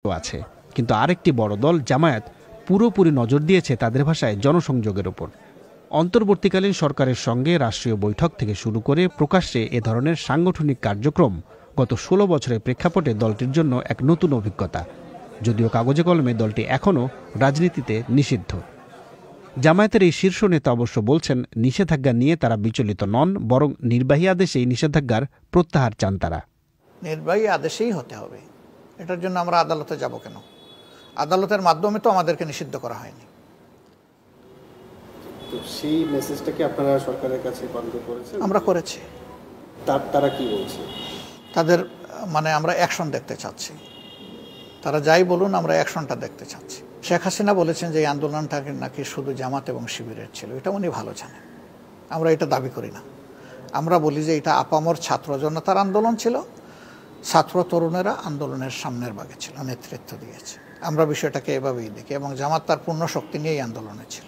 আছে, কিন্তু আরেকটি বড় দল জামায়াত পুরোপুরি নজর দিয়েছে তাদের ভাষায় জনসংযোগের উপর। অন্তর্বর্তীকালীন সরকারের সঙ্গে রাষ্ট্রীয় বৈঠক থেকে শুরু করে প্রকাশ্যে এ ধরনের সাংগঠনিক কার্যক্রম গত ১৬ বছরের প্রেক্ষাপটে দলটির জন্য এক নতুন অভিজ্ঞতা, যদিও কাগজে কলমে দলটি এখনও রাজনীতিতে নিষিদ্ধ। জামায়াতের এই শীর্ষ নেতা অবশ্য বলছেন, নিষেধাজ্ঞা নিয়ে তারা বিচলিত নন, বরং নির্বাহী আদেশেই নিষেধাজ্ঞার প্রত্যাহার চান তারা। নির্বাহী আদেশেই হতে হবে, এটার জন্য আমরা আদালতে যাব কেন? আদালতের মাধ্যমে তো আমাদেরকে নিষিদ্ধ করা হয়নি। তো সেই মেসেজটা কি আপনারা সরকারের কাছে কনভে করেছেন? আমরা করেছি। তারা কি বলছে? তাদের আমরা অ্যাকশন দেখতে চাচ্ছি। তারা যাই বলুন, আমরা অ্যাকশনটা দেখতে চাচ্ছি। শেখ হাসিনা বলেছেন যে এই আন্দোলনটা নাকি শুধু জামাত এবং শিবিরের ছিল, এটা উনি ভালো জানেন। আমরা এটা দাবি করি না। আমরা বলি যে এটা আপামর ছাত্র জনতার আন্দোলন ছিল, ছাত্র তরুণেরা আন্দোলনের সামনের ভাগে ছিল, নেতৃত্ব দিয়েছে। আমরা বিষয়টাকে এভাবেই দেখি, এবং জামাত তার পূর্ণ শক্তি নিয়েই আন্দোলনে ছিল।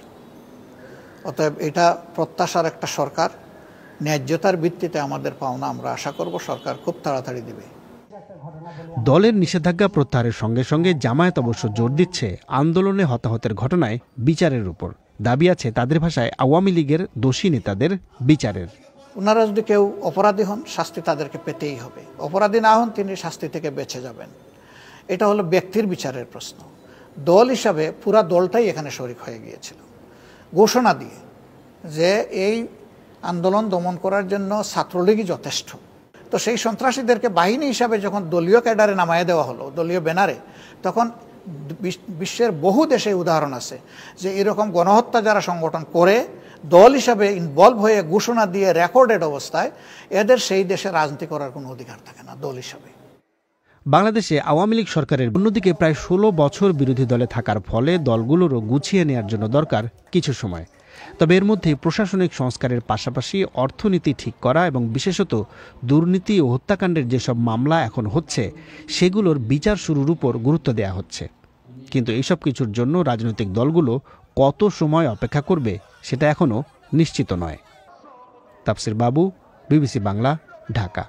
অতএব এটা প্রত্যাশার একটা সরকার, ন্যায্যতার ভিত্তিতে আমাদের পাওনা আমরা আশা করব সরকার খুব তাড়াতাড়ি দিবে। দলের নিষেধাজ্ঞা প্রত্যাহারের সঙ্গে সঙ্গে জামায়াত অবশ্য জোর দিচ্ছে আন্দোলনে হতাহতের ঘটনায় বিচারের উপর। দাবি আছে তাদের ভাষায় আওয়ামী লীগের দোষী নেতাদের বিচারের। ওনারা যদি কেউ অপরাধী হন, শাস্তি তাদেরকে পেতেই হবে। অপরাধী না হন, তিনি শাস্তি থেকে বেঁচে যাবেন। এটা হলো ব্যক্তির বিচারের প্রশ্ন। দল হিসাবে পুরা দলটাই এখানে শরিক হয়ে গিয়েছিল, ঘোষণা দিয়ে যে এই আন্দোলন দমন করার জন্য ছাত্রলীগই যথেষ্ট। তো সেই সন্ত্রাসীদেরকে বাহিনী হিসাবে যখন দলীয় ক্যাডারে নামায় দেওয়া হলো, দলীয় ব্যানারে, তখন বিশ্বের বহু দেশে উদাহরণ আছে যে এরকম গণহত্যা যারা সংগঠন করে দল হিসাবে ইনভলভ হয়ে ঘোষণা দিয়ে রেকর্ডেড অবস্থায়, এদের সেই দেশে রাজনীতি করার কোনো অধিকার থাকে না দল হিসাবে। বাংলাদেশে আওয়ামী লীগ সরকারের অন্যদিকে প্রায় ১৬ বছর বিরোধী দলে থাকার ফলে দলগুলোরও গুছিয়ে নেওয়ার জন্য দরকার কিছু সময়। তবে এর মধ্যে প্রশাসনিক সংস্কারের পাশাপাশি অর্থনীতি ঠিক করা এবং বিশেষত দুর্নীতি ও হত্যাকাণ্ডের যেসব মামলা এখন হচ্ছে সেগুলোর বিচার শুরুর উপর গুরুত্ব দেওয়া হচ্ছে। কিন্তু এইসব কিছুর জন্য রাজনৈতিক দলগুলো কত সময় অপেক্ষা করবে সেটা এখনও নিশ্চিত নয়। তাফসির বাবু, বিবিসি বাংলা, ঢাকা।